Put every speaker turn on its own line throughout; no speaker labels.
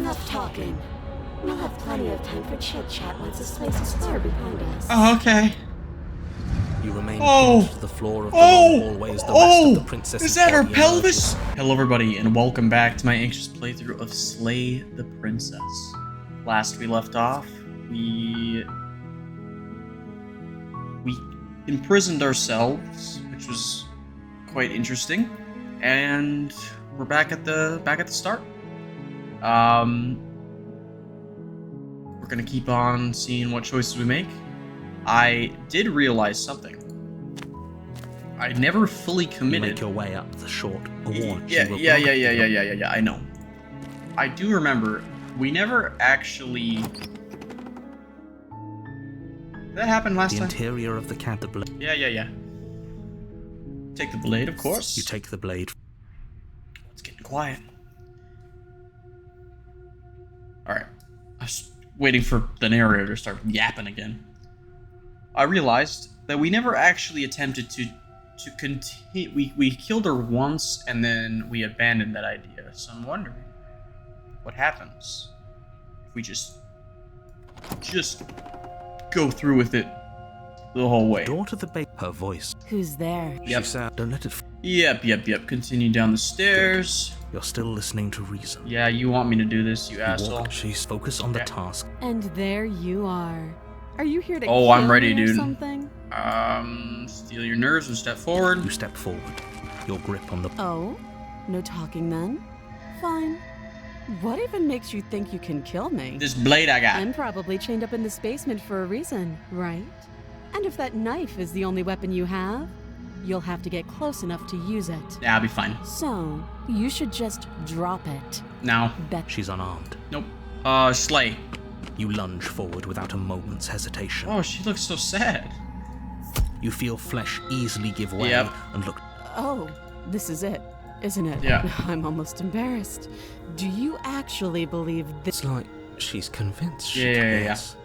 Enough talking. We'll have plenty of time for chit-chat once this place is clear behind us.
Oh, okay.
You remain pinned to the floor of the long hallway as the rest of the princess's
is that her
body
pelvis?
emerges.
Hello everybody and welcome back to my anxious playthrough of Slay the Princess. Last we left off, we imprisoned ourselves, which was quite interesting, and we're back at the start. We're gonna keep on seeing what choices we make. I did realize something. I never fully committed.
You make your way up the short award.
Yeah, I know. I do remember we never actually. Did that happen last
the
time?
Interior of the cat, the blade.
Yeah. Take the blade, of course.
You take the blade.
It's getting quiet. Alright. I was waiting for the narrator to start yapping again. I realized that we never actually attempted to continue. We killed her once and then we abandoned that idea. So I'm wondering what happens if we just go through with it the whole way.
Door to the base. Her voice.
Who's there?
Yep.
She said, don't let it.
Yep. Continue down the stairs.
You're still listening to reason.
Yeah, you want me to do this, you
You
asshole.
walk, she's focused on the
Okay.
task.
And there you are. Are you here to
Oh,
kill
I'm ready,
me or
dude.
something?
Steal your nerves and step forward.
You step forward. Your grip on the.
Oh? No talking then? Fine. What even makes you think you can kill me?
This blade I got.
I'm probably chained up in this basement for a reason, right? And if that knife is the only weapon you have, you'll have to get close enough to use it.
Yeah, I'll be fine.
So, you should just drop it.
Now.
She's unarmed.
Nope. Slay.
You lunge forward without a moment's hesitation.
Oh, she looks so sad.
You feel flesh easily give way
Yep.
and look.
Oh, this is it, isn't it?
Yeah.
I'm almost embarrassed. Do you actually believe this?
It's like she's convinced she
Yeah.
cares.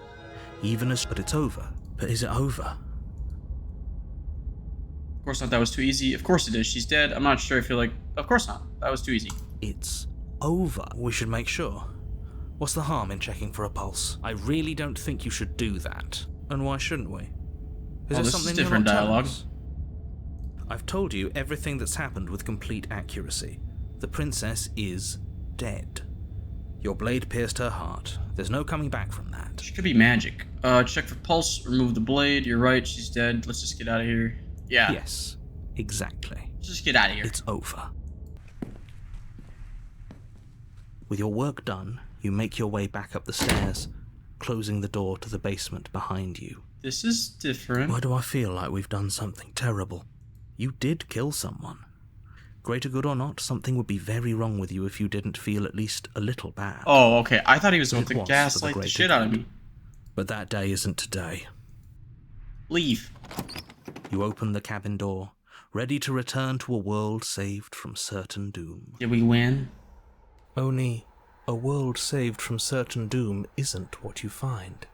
Even as, but it's over. But is it over?
Of course not, that was too easy. Of course it is. She's dead. I'm not sure. I feel like... Of course not. That was too easy.
It's over. We should make sure. What's the harm in checking for a pulse? I really don't think you should do that. And why shouldn't we?
This is
you're
different
not telling
dialogue.
us? I've told you everything that's happened with complete accuracy. The princess is dead. Your blade pierced her heart. There's no coming back from that.
She could be magic. Check for pulse. Remove the blade. You're right. She's dead. Let's just get out of here. Yeah.
Yes, exactly.
Let's just get out of here.
It's over. With your work done, you make your way back up the stairs, closing the door to the basement behind you.
This is different.
Why do I feel like we've done something terrible? You did kill someone. Greater good or not, something would be very wrong with you if you didn't feel at least a little bad.
Oh, okay. I thought he was about
It
to
was for the
gaslight the
greater
shit out of
good.
me.
But that day isn't today.
Leave.
You open the cabin door, ready to return to a world saved from certain doom.
Did we win?
Only, a world saved from certain doom isn't what you find.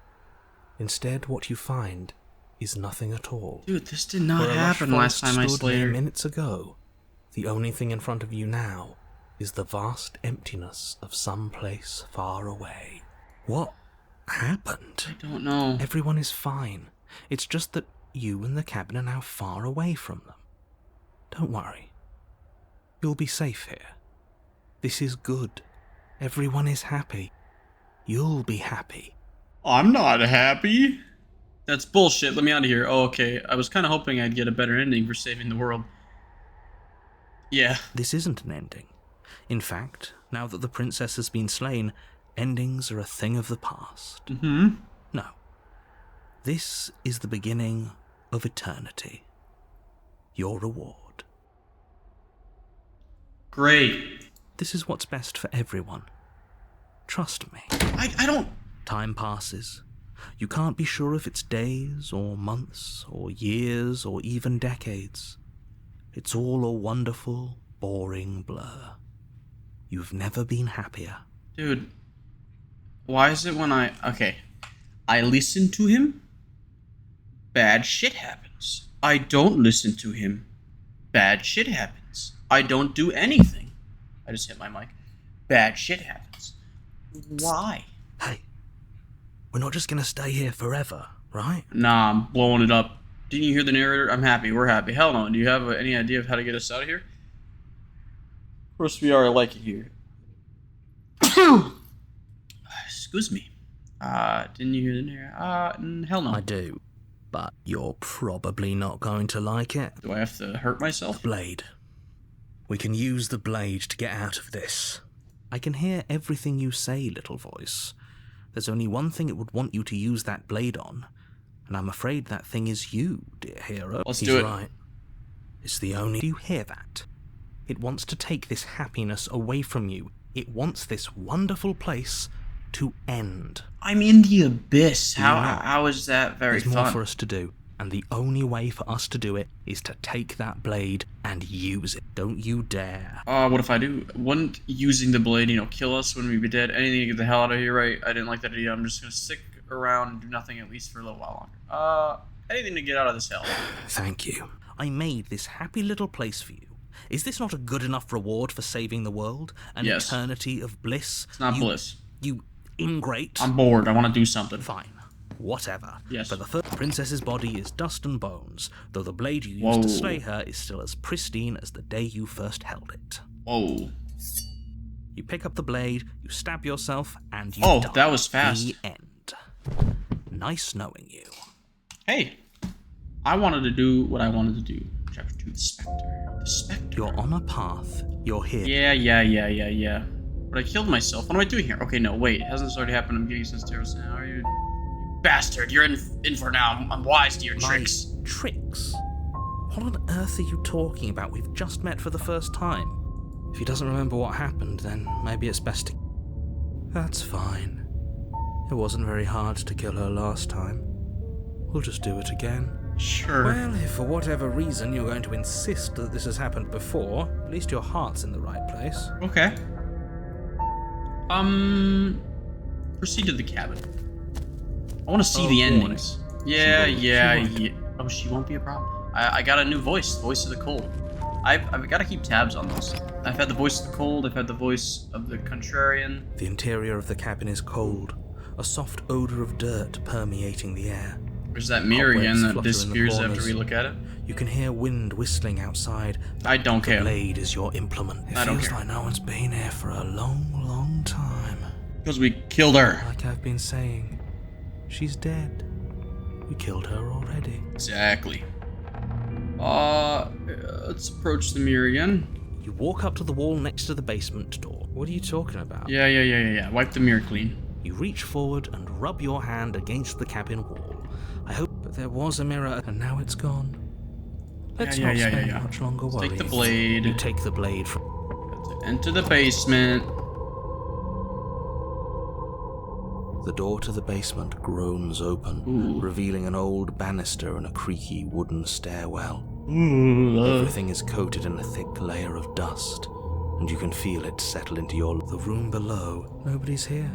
Instead, what you find is nothing at all.
Dude, this did not
Where a lush
happen last
forest
time I
stood
slayed
mere
her.
minutes ago, the only thing in front of you now is the vast emptiness of some place far away. What happened?
I don't know.
Everyone is fine. It's just that you and the cabin are now far away from them. Don't worry. You'll be safe here. This is good. Everyone is happy. You'll be happy.
I'm not happy. That's bullshit. Let me out of here. Oh, okay. I was kind of hoping I'd get a better ending for saving the world. Yeah.
This isn't an ending. In fact, now that the princess has been slain, endings are a thing of the past.
Mm-hmm.
No. This is the beginning of eternity. Your reward.
Great.
This is what's best for everyone. Trust me.
I don't...
Time passes. You can't be sure if it's days, or months, or years, or even decades. It's all a wonderful, boring blur. You've never been happier.
Dude. Why is it when I... Okay. I listen to him. Bad shit happens. I don't listen to him. Bad shit happens. I don't do anything. I just hit my mic. Bad shit happens. Why?
Hey, we're not just gonna stay here forever, right?
Nah, I'm blowing it up. Didn't you hear the narrator? I'm happy. We're happy. Hell no. Do you have any idea of how to get us out of here? Of course we are. I like it here. Excuse me. Didn't you hear the narrator? Hell no.
I do, but you're probably not going to like it.
Do I have to hurt myself?
Blade. We can use the blade to get out of this. I can hear everything you say, little voice. There's only one thing it would want you to use that blade on, and I'm afraid that thing is you, dear hero.
Let's
He's
do it.
Right. It's the only... Do you hear that? It wants to take this happiness away from you. It wants this wonderful place to end.
I'm in the abyss.
You're not.
How is that very
There's more
fun?
for us to do, and the only way for us to do it is to take that blade and use it. Don't you dare.
What if I do? Wouldn't using the blade, kill us when we be dead? Anything to get the hell out of here, right? I didn't like that idea. I'm just gonna stick around and do nothing at least for a little while longer. Anything to get out of this hell.
Thank you. I made this happy little place for you. Is this not a good enough reward for saving the world? An
Yes.
eternity of bliss?
It's not bliss.
You ingrate.
I'm bored. I want to do something.
Fine. Whatever.
Yes.
But the first princess's body is dust and bones, though the blade you used to
Whoa.
slay her is still as pristine as the day you first held it.
Whoa.
You pick up the blade, you stab yourself, and you
Oh,
die.
that was fast.
The end. Nice knowing you.
Hey, I wanted to do what I wanted to do. Chapter 2, the Spectre. The Spectre.
You're on a path. You're here.
Yeah. But I killed myself. What am I doing here? Okay, no, wait. Hasn't this already happened? I'm getting sensitive now. Are you bastard? You're in for now. I'm wise to your
My
tricks.
tricks? What on earth are you talking about? We've just met for the first time. If he doesn't remember what happened, then maybe it's best to... That's fine. It wasn't very hard to kill her last time. We'll just do it again.
Sure.
Well, if for whatever reason you're going to insist that this has happened before, at least your heart's in the right place.
Okay. Proceed to the cabin. I want to see the
boy.
endings. Yeah.
She won't.
Oh, she won't be a problem. I got a new voice, Voice of the Cold. I've got to keep tabs on those. I've had the Voice of the Cold, I've had the Voice of the Contrarian.
The interior of the cabin is cold, a soft odor of dirt permeating the air.
There's that mirror
Cobwebs
again that
flutter in the
disappears after
corners.
we look at it.
You can hear wind whistling outside.
I don't
The
care.
blade is your implement. It
I don't
feels
care.
like no one's been here for a long, long time.
Because we killed her.
Like I've been saying, she's dead. We killed her already.
Exactly. Let's approach the mirror again.
You walk up to the wall next to the basement door. What are you talking about?
Yeah. Wipe the mirror clean.
You reach forward and rub your hand against the cabin wall. I hope that there was a mirror and now it's gone. Let's not spend much longer worrying.
Take the blade.
You take the blade from...
Enter the basement.
The door to the basement groans open,
Ooh.
revealing an old banister and a creaky wooden stairwell. Everything is coated in a thick layer of dust, and you can feel it settle into the room below. Nobody's here.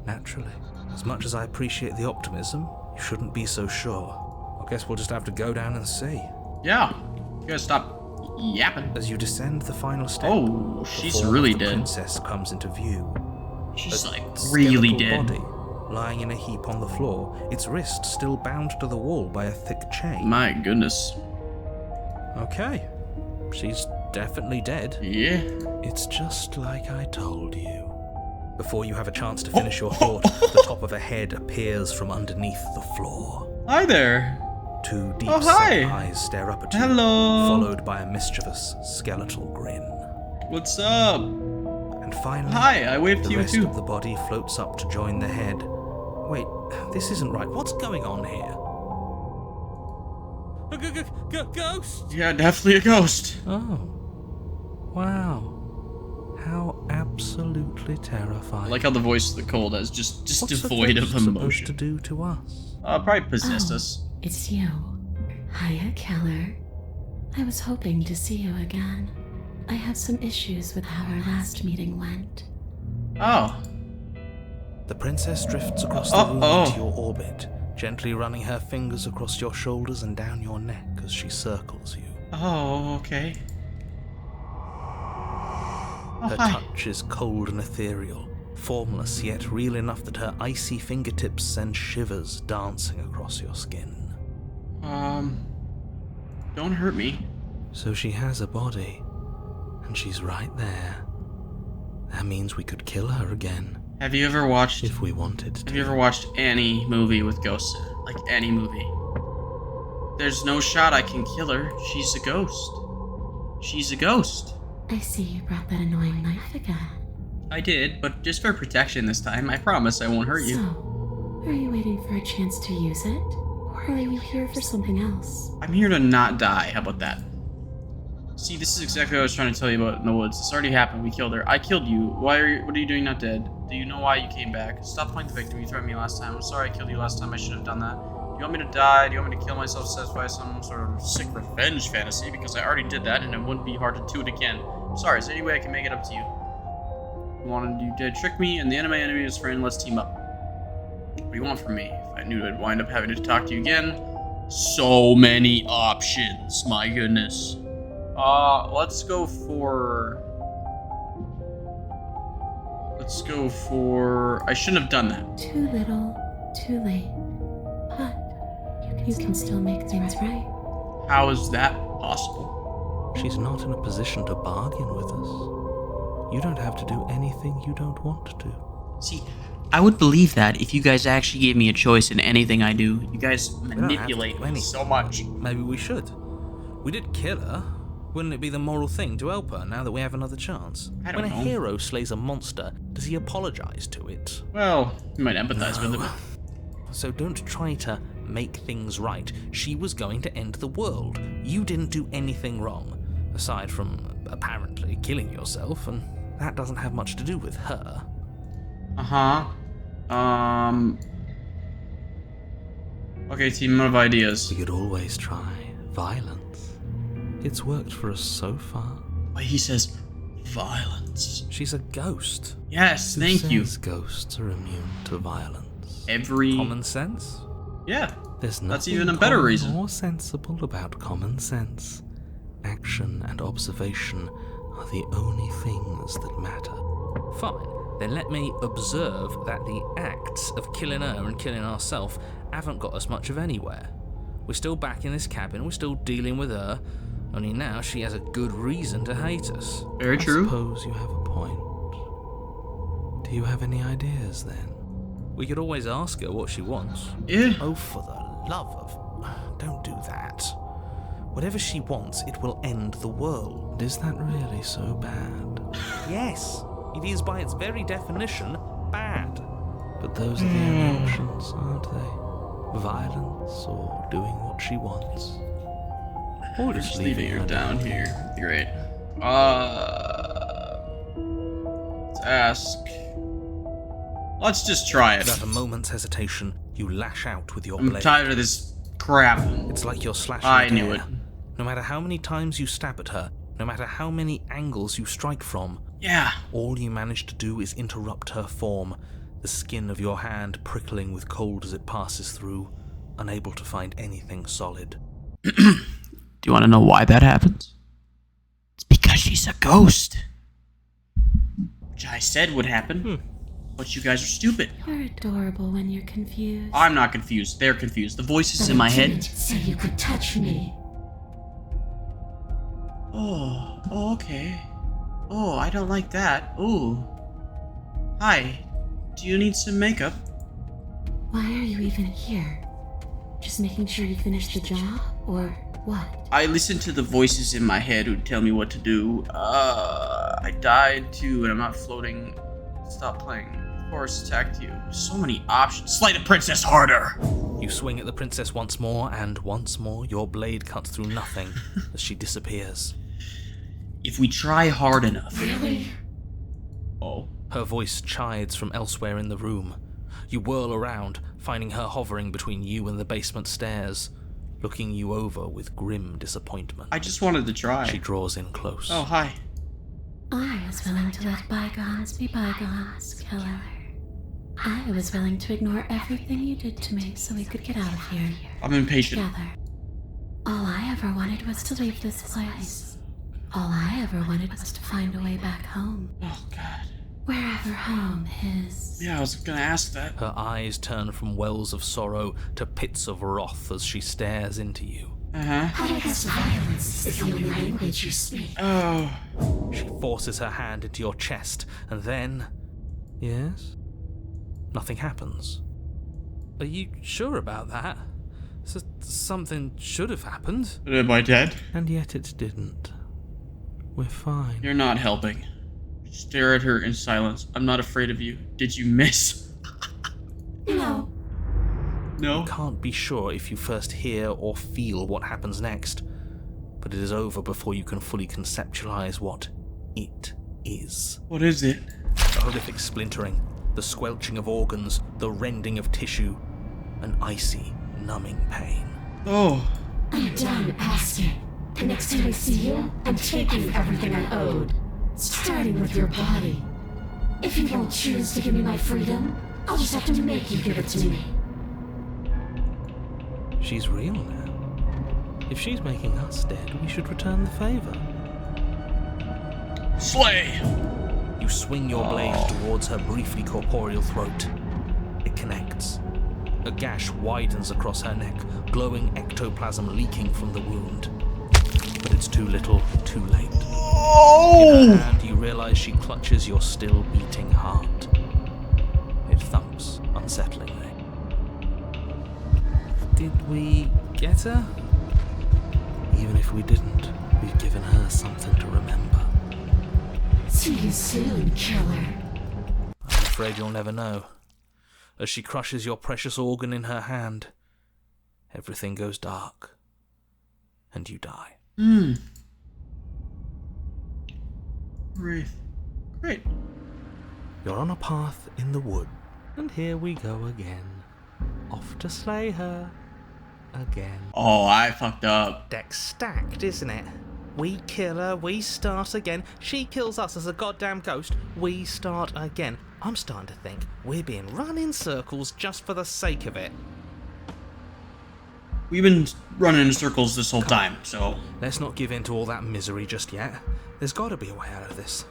Naturally. As much as I appreciate the optimism, you shouldn't be so sure. I guess we'll just have to go down and see.
Yeah. You gotta stop yapping.
As you descend the final step,
Oh,
the
she's
form
really
of the
dead.
princess comes into view.
She's
A
like really
skeletal
dead.
body, lying in a heap on the floor, its wrist still bound to the wall by a thick chain.
My goodness.
Okay, she's definitely dead.
Yeah.
It's just like I told you. Before you have a chance to finish your thought, the top of a head appears from underneath the floor.
Hi there.
Two deep
Oh,
set
hi.
eyes stare up at you,
Hello.
followed by a mischievous skeletal grin.
What's up?
And finally,
Hi, I waved
the
to you
rest
too.
of the body floats up to join the head. Wait, this isn't right. What's going on here? Ghost!
Yeah, definitely a ghost.
Oh. Wow. How absolutely terrifying.
I like how the Voice of the Cold is just
What's a
devoid
ghost
of
supposed
emotion.
to do to us?
Probably possessed us.
It's you. Hiya, Keller. I was hoping to see you again. I have some issues with how our last meeting went.
Oh.
The princess drifts across the room into your orbit, gently running her fingers across your shoulders and down your neck as she circles you.
Oh, okay. Oh,
Her
hi.
touch is cold and ethereal, formless yet real enough that her icy fingertips send shivers dancing across your skin.
Don't hurt me.
So she has a body, and she's right there. That means we could kill her again,
Have you ever watched...
if we wanted to.
Have you ever watched any movie with ghosts in it? Like, any movie? There's no shot I can kill her. She's a ghost. She's a ghost.
I see you brought that annoying knife again.
I did, but just for protection this time. I promise I won't hurt you.
So, are you waiting for a chance to use it? Or are you here for something else?
I'm here to not die. How about that? See, this is exactly what I was trying to tell you about in the woods. This already happened. We killed her. I killed you. What are you doing not dead? Do you know why you came back? Stop playing the victim. You threatened me last time. I'm sorry I killed you last time. I should have done that. Do you want me to die? Do you want me to kill myself to satisfy some sort of sick revenge fantasy? Because I already did that, and it wouldn't be hard to do it again. I'm sorry. Is there any way I can make it up to you? You did trick me, and the enemy is friend. Let's team up. What do you want from me? If I knew I'd wind up having to talk to you again. So many options. My goodness. Let's go for... I shouldn't have done that.
Too little, too late. But you can still make things right.
How is that possible?
She's not in a position to bargain with us. You don't have to do anything you don't want to.
See, I would believe that if you guys actually gave me a choice in anything I do. You guys manipulate me so much.
Maybe we should. We did kill her. Wouldn't it be the moral thing to help her now that we have another chance?
I don't
When
know.
a hero slays a monster, does he apologize to it?
Well, you might empathize with it.
So don't try to make things right. She was going to end the world. You didn't do anything wrong, aside from apparently killing yourself, and that doesn't have much to do with her.
Okay, team of ideas.
We could always try violence. It's worked for us so far.
Wait, he says violence.
She's a ghost.
Yes,
Who
thank you.
says ghosts are immune to violence?
Every...
Common sense?
Yeah.
There's nothing
That's even a better
common
reason.
or sensible about common sense. Action and observation are the only things that matter. Fine. Then let me observe that the acts of killing her and killing ourselves haven't got us much of anywhere. We're still back in this cabin, we're still dealing with her, only now she has a good reason to hate us.
Very
I
true.
suppose you have a point. Do you have any ideas then? We could always ask her what she wants.
Yeah.
Oh, for the love of... Don't do that. Whatever she wants, it will end the world. Is that really so bad? Yes, it is by its very definition bad. But those are the only options, aren't they? Violence or doing what she wants. Or
Just leaving her down here. Great. Let's ask. Let's just try it.
Without a moment's hesitation, you lash out with your
I'm
blade.
tired of this crap.
It's like you're slashing
I
at
knew
air.
it.
No matter how many times you stab at her, no matter how many angles you strike from,
Yeah.
all you manage to do is interrupt her form, the skin of your hand prickling with cold as it passes through, unable to find anything solid.
Do you want to know why that happens? It's because she's a ghost. Which I said would happen. But you guys are stupid.
You're adorable when you're confused.
I'm not confused. They're confused. The voices in my head.
So you could touch me.
Oh, okay. Oh, I don't like that. Ooh. Hi. Do you need some makeup?
Why are you even here? Just making sure you finish the job? Or what?
I listen to the voices in my head who tell me what to do. I died too, and I'm not floating. Stop playing. Of course, attacked you. So many options. Slay the princess harder!
You swing at the princess once more, and once more your blade cuts through nothing as she disappears.
If we try hard enough.
Really?
Oh.
Her voice chides from elsewhere in the room. You whirl around, finding her hovering between you and the basement stairs, looking you over with grim disappointment.
I just wanted to try.
She draws in close.
Oh, hi.
I was willing to let bygones be bygones, killer. I was willing to ignore everything you did to me so we could get out of here.
I'm impatient.
Together. All I ever wanted was to leave this place. All I ever wanted was to find a way back home.
Oh, God.
Wherever home is.
Yeah, I was gonna ask that.
Her eyes turn from wells of sorrow to pits of wrath as she stares into you.
I guess violence is the only language you speak.
Oh.
She forces her hand into your chest, and then... Yes? Nothing happens. Are you sure about that? Something should have happened.
Am I dead?
And yet it didn't. We're fine.
You're not helping. Stare at her in silence. I'm not afraid of you. Did you miss?
No.
No?
Can't be sure if you first hear or feel what happens next, but it is over before you can fully conceptualize what it is.
What is it?
The horrific splintering, the squelching of organs, the rending of tissue, an icy, numbing pain.
Oh.
I'm done asking. The next time I see you, I'm taking everything I owed. Starting with your body. If you won't choose to give me my freedom, I'll just have to make you give it to me.
She's real now. If she's making us dead, we should return the favor.
Slay!
You swing your blade towards her briefly corporeal throat. It connects. A gash widens across her neck, glowing ectoplasm leaking from the wound. But it's too little, too late. In her hand, you realize she clutches your still beating heart. It thumps unsettlingly. Did we get her? Even if we didn't, we've given her something to remember.
See you soon, killer.
I'm afraid you'll never know. As she crushes your precious organ in her hand, everything goes dark, and you die.
Great.
You're on a path in the wood, and here we go again. Off to slay her. Again.
Oh, I fucked up.
Deck's stacked, isn't it? We kill her, we start again. She kills us as a goddamn ghost, we start again. I'm starting to think we're being run in circles just for the sake of it.
We've been running in circles this whole time, so...
Let's not give in to all that misery just yet. There's got to be a way out of this.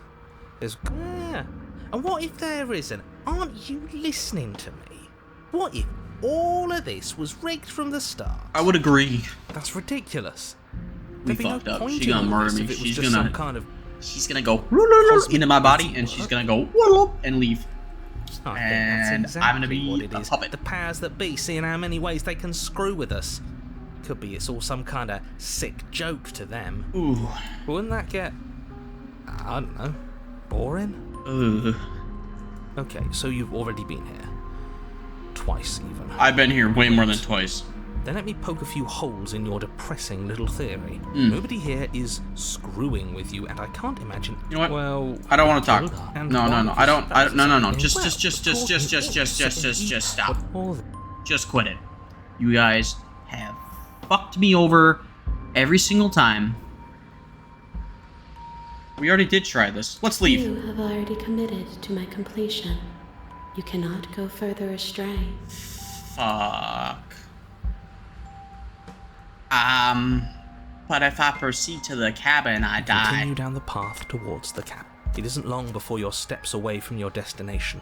Yeah. And what if there isn't? Aren't you listening to me? What if all of this was rigged from the start?
I would agree.
That's ridiculous.
We
There'd be no
fucked up.
point
She's
in
gonna
all
murder
this
me.
if it was
She's
just
gonna...
some kind of...
She's gonna go into my body, and she's gonna go and leave.
I think
And
that's
I'm gonna
exactly
be
what it
a
is.
puppet.
The powers that be, seeing how many ways they can screw with us. Could be it's all some kind of sick joke to them.
Ooh.
Wouldn't that get, I don't know, boring?
Ugh.
Okay, so you've already been here. Twice, even.
I've been here way more than twice.
Then let me poke a few holes in your depressing little theory.
Mm.
Nobody here is screwing with you, and I can't imagine...
You know what?
Well...
I don't want to talk.
And
No.
one
I don't. No.
well,
Just stop. Just quit it. You guys have fucked me over every single time. We already did try this. Let's leave.
You have already committed to my completion. You cannot go further astray.
Fuck. But if I proceed to the cabin, I die.
Continue down the path towards the cabin. It isn't long before you're steps away from your destination.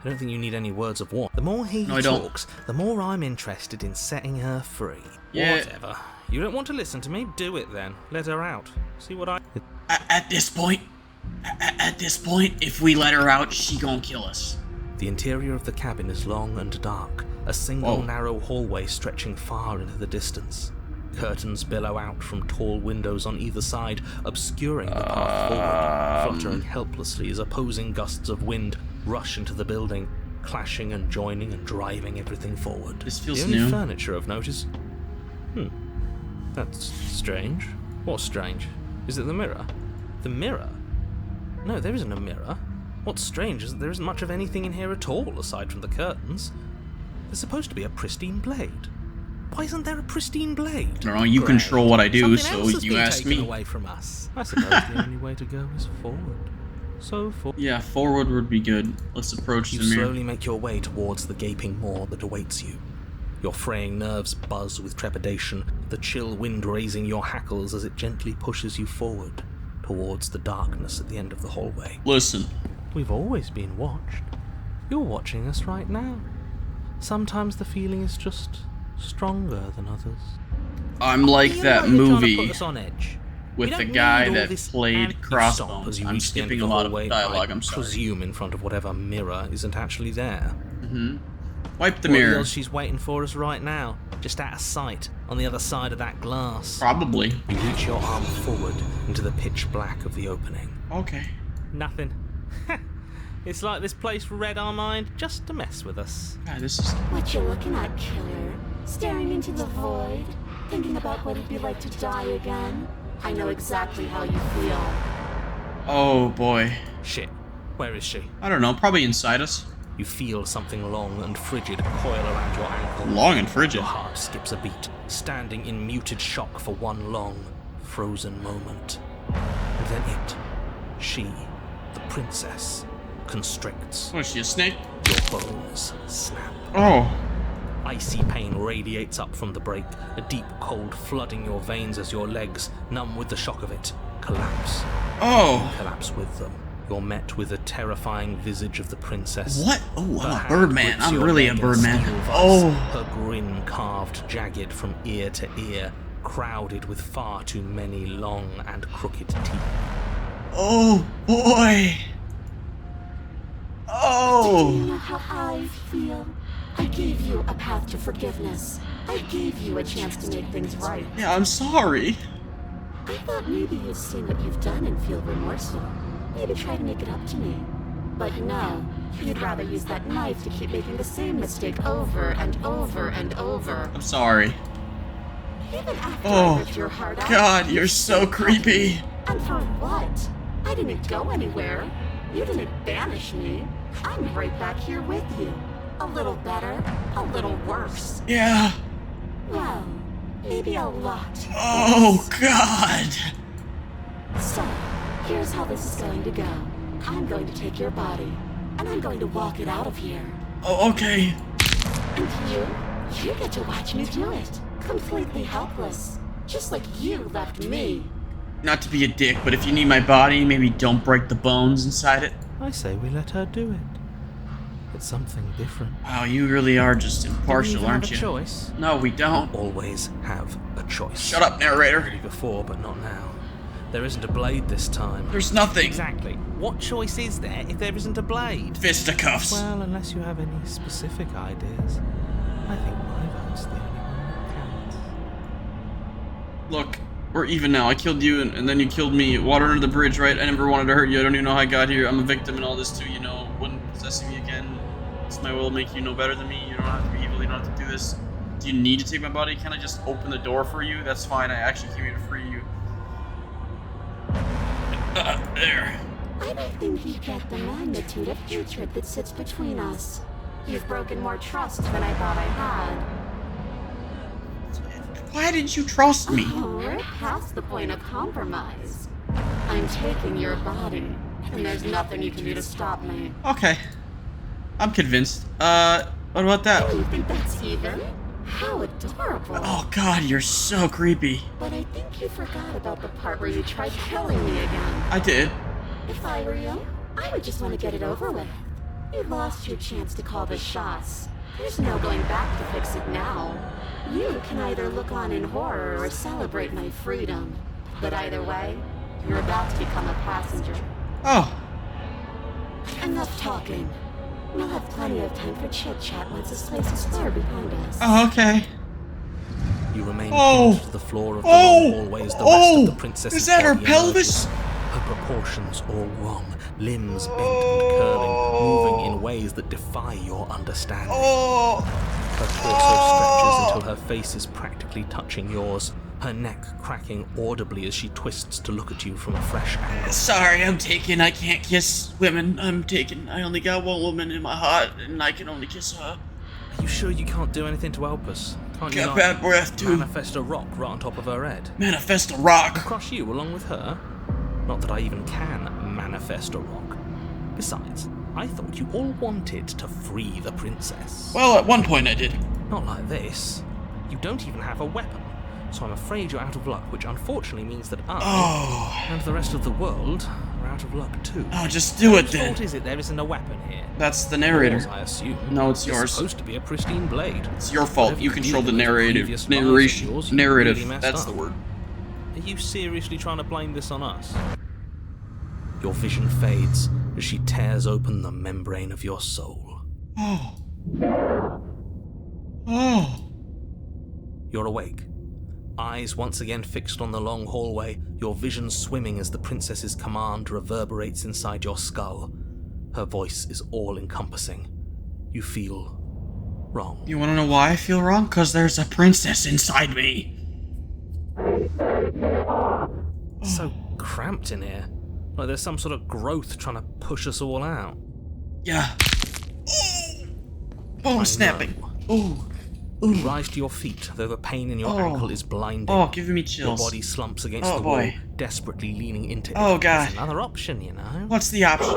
I don't think you need any words of warning. The more he talks, the more I'm interested in setting her free.
Yeah.
Whatever. You don't want to listen to me? Do it then. Let her out. See what I...
At this point, if we let her out, she gonna kill us.
The interior of the cabin is long and dark, a single narrow hallway stretching far into the distance. Curtains billow out from tall windows on either side, obscuring the path forward, fluttering helplessly as opposing gusts of wind rush into the building, clashing and joining and driving everything forward.
This feels
the only
new.
furniture of note is... That's strange. What's strange? Is it the mirror? The mirror? No, there isn't a mirror. What's strange is that there isn't much of anything in here at all, aside from the curtains. There's supposed to be a pristine blade. Why isn't there a pristine blade?
I don't know, you
Great.
control what I do,
Something
so
else has
you
been
ask
taken
me.
away from us. I suppose the only way to go is forward. So forward.
Yeah, forward would be good. Let's approach
You
the mirror.
slowly make your way towards the gaping maw that awaits you. Your fraying nerves buzz with trepidation, the chill wind raising your hackles as it gently pushes you forward towards the darkness at the end of the hallway.
Listen,
We've always been watched. You're watching us right now. Sometimes the feeling is just stronger than others.
I'm like
You
that
know you're trying to
movie
put us on edge.
with
We
the
don't
guy
need all
that
this
played
anti-stop
Crossbones.
as you
I'm
reach the end
skipping
the
a lot of
hallway,
dialogue,
I
I'm sorry.
presume in front of whatever mirror isn't actually there.
Wipe the
Or
mirror.
else she's waiting for us right now, just out of sight, on the other side of that glass.
Probably.
You reach your arm forward into the pitch black of the opening.
Okay.
Nothing. It's like this place read our mind just to mess with us.
God, this is...
What you looking at, killer? Staring into the void? Thinking about what it'd be like to die again? I know exactly how you feel.
Oh, boy.
Shit. Where is she?
I don't know. Probably inside us.
You feel something long and frigid coil around your ankle.
Long and frigid.
Your heart skips a beat, standing in muted shock for one long, frozen moment. And then it, she, the princess, constricts.
What is she, a snake?
Your bones snap.
Oh.
Icy pain radiates up from the break, a deep cold flooding your veins as your legs, numb with the shock of it, collapse.
Oh.
Collapse with them. You're met with the terrifying visage of the princess.
What? Oh,
Her
I'm a
hand
birdman.
grips
I'm
your
really a
leg in
birdman.
steel vice,
Oh.
Her grin carved jagged from ear to ear, crowded with far too many long and crooked teeth.
Oh, boy.
Do
Oh.
you know how I feel? I gave you a path to forgiveness. I gave you a chance to make things right.
Yeah, I'm sorry.
I thought maybe you'd seen what you've done and feel remorseful. Maybe try to make it up to me. But no, you'd rather use that knife to keep making the same mistake over and over and over.
I'm sorry.
Even after
Oh,
I ripped your heart out.
God, you're
you
so
still
creepy.
And for what? I didn't go anywhere. You didn't banish me. I'm right back here with you. A little better, a little worse.
Yeah.
Well, maybe a lot.
Oh, God.
So, here's how this is going to go. I'm going to take your body, and I'm going to walk it out of here.
Oh, okay.
And you get to watch me do it. Completely helpless. Just like you left me.
Not to be a dick, but if you need my body, maybe don't break the bones inside it.
I say we let her do it. It's something different.
Wow, you really are just
Do we
impartial,
even
aren't
have
you?
a choice?
No, we don't.
Always have a choice.
Shut up, narrator.
Maybe before, but not now. There isn't a blade this time.
There's nothing.
Exactly. What choice is there if there isn't a blade?
Fisticuffs.
Well, unless you have any specific ideas, I think my vote's the only one that counts.
Look, we're even now. I killed you, and then you killed me. Water under the bridge, right? I never wanted to hurt you. I don't even know how I got here. I'm a victim in all this too, you know. Wouldn't possessing me again. It's my will make you no better than me. You don't have to be evil. You don't have to do this. Do you need to take my body? Can I just open the door for you? That's fine. I actually came here to free you. There.
I don't think you get the magnitude of hatred that sits between us. You've broken more trust than I thought I had.
Why didn't you trust me?
Oh, we're past the point of compromise. I'm taking your body, and there's nothing you can do to stop me.
Okay. I'm convinced. What about that?
You think that's even? How adorable.
Oh god, you're so creepy.
But I think you forgot about the part where you tried killing me again.
I did.
If I were you, I would just want to get it over with. You lost your chance to call the shots. There's no going back to fix it now. You can either look on in horror or celebrate my freedom. But either way, you're about to become a passenger.
Oh.
Enough talking. We'll have plenty of time for chit-chat once this place is clear behind us.
Oh, okay.
You remain
Oh.
pinned to the floor of the
Oh.
long hallway as the rest of the
Oh.
princess's
Is that her
body
pelvis?
emerges. Her proportions all wrong, limbs bent and curling, moving in ways that defy your understanding.
Oh.
Her torso stretches until her face is practically touching yours, her neck cracking audibly as she twists to look at you from a fresh angle.
Sorry, I'm taken. I can't kiss women. I'm taken. I only got one woman in my heart, and I can only kiss her.
Are you sure you can't do anything to help us? Can't you
Got
not
bad breath, too.
manifest a rock right on top of her head?
Manifest a rock.
Crush you along with her? Not that I even can manifest a rock. Besides, I thought you all wanted to free the princess.
Well, at one point I did.
Not like this. You don't even have a weapon, so I'm afraid you're out of luck, which unfortunately means that I
Oh.
and the rest of the world are out of luck too.
Oh, just do it
Whose
then.
fault is it there isn't a weapon here?
That's the narrator.
Yours, I assume.
No, it's yours.
supposed to be a pristine blade.
It's your fault.
Whatever
You
could
control
do
the
with those
narrative.
previous lives of yours, you really
Narrative.
messed
That's
up.
the word.
Are you seriously trying to blame this on us? Your vision fades as she tears open the membrane of your soul.
Oh. Oh.
You're awake. Eyes once again fixed on the long hallway, your vision swimming as the princess's command reverberates inside your skull. Her voice is all-encompassing. You feel wrong.
You want to know why I feel wrong? Because there's a princess inside me.
So cramped in here. Like there's some sort of growth trying to push us all out.
Yeah. Bone snapping. Ooh.
You rise to your feet, though the pain in your ankle is blinding.
Oh, giving me
Your
chills.
body slumps against
Oh,
the
boy.
wall, desperately leaning into it.
Oh, God.
There's another option, you know.
What's the option?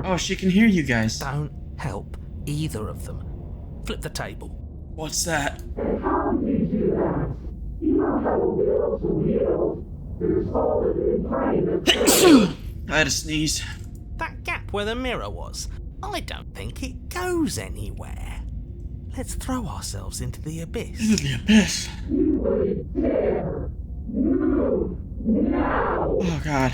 Oh, she can hear you guys.
Don't help either of them. Flip the table.
What's that? I had a sneeze.
That gap where the mirror was, I don't think it goes anywhere. Let's throw ourselves into the abyss.
Into the abyss. Oh, God.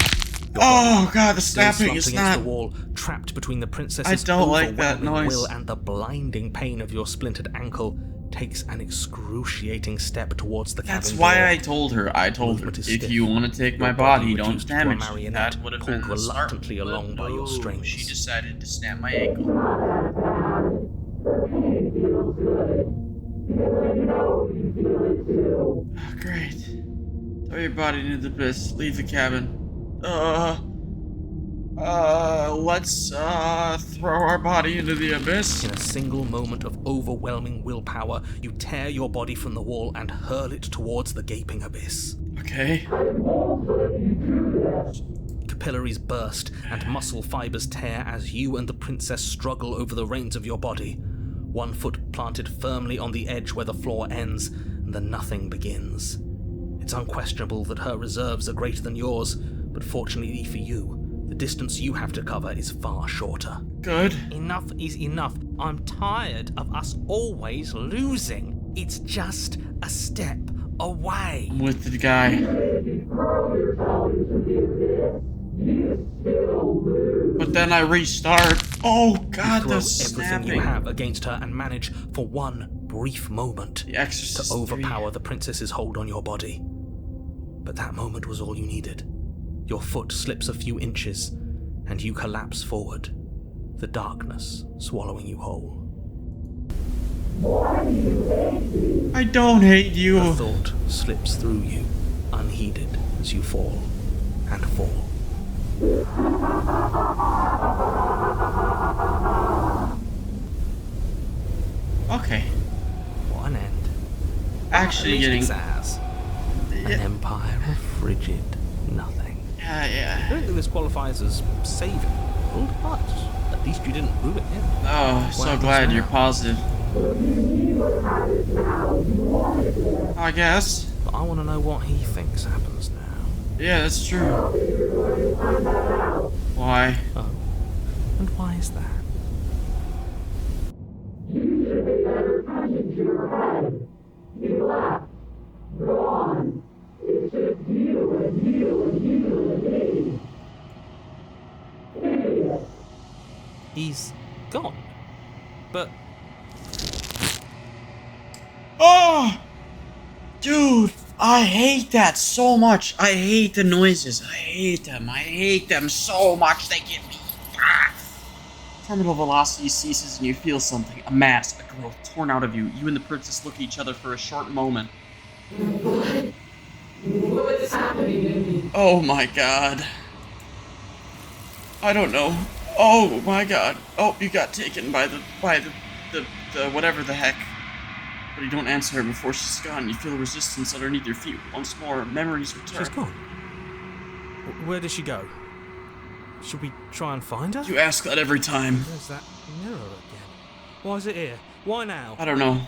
Oh, God, the
Still
snapping
slumped
is
against
not...
the wall, trapped between the princess's
I don't like that
overwhelming
noise.
will and the blinding pain of your splintered ankle, takes an excruciating step towards the cabin
That's why
door.
I told her,
Movement is
if
stiff.
you want to take my
Your body
body, don't
reduced to a
damage me.
marionette,
That would have
pulled
been the smart
reluctantly
move,
along
but
by your
no,
strings.
she decided to snap my ankle. Oh, great. Throw your body into the abyss. Leave the cabin. Let's throw our body into the abyss.
In a single moment of overwhelming willpower, you tear your body from the wall and hurl it towards the gaping abyss.
Okay.
Capillaries burst and muscle fibers tear as you and the princess struggle over the reins of your body. One foot planted firmly on the edge where the floor ends, and the nothing begins. It's unquestionable that her reserves are greater than yours, but fortunately for you, the distance you have to cover is far shorter.
Good.
Enough is enough. I'm tired of us always losing. It's just a step away.
I'm with the guy. But then I restart. Oh, God,
Throw
the
everything you
snapping.
have against her and manage, for one brief moment,
The Exorcist
to overpower
3.
the princess's hold on your body. But that moment was all you needed. Your foot slips a few inches, and you collapse forward, the darkness swallowing you whole.
I don't hate
A
you.
thought slips through you, unheeded, as you fall and fall.
Okay.
What an end.
Actually
At
getting...
least it's ours. An empire of frigid nothing. I
Yeah.
don't think this qualifies as saving, but at least you didn't ruin it.
Oh, so
Well,
glad
now.
you're positive. I guess.
But I want to know what he thinks happens now.
Yeah, that's true. Why?
Oh, and why is that? He's gone. But
Oh! Dude, I hate that so much. I hate the noises. I hate them. I hate them so much. They give me... Ah. Terminal velocity ceases and you feel something. A mass, a growth torn out of you. You and the princess look at each other for a short moment.
What's happening to me?
Oh my god. I don't know. Oh my god. Oh, you got taken by the whatever the heck. But you don't answer her before she's gone. You feel resistance underneath your feet. Once more, memories return.
she's gone. Where did she go? Should we try and find her?
You ask that every time.
There's that mirror again. Why is it here? Why now?
I don't know.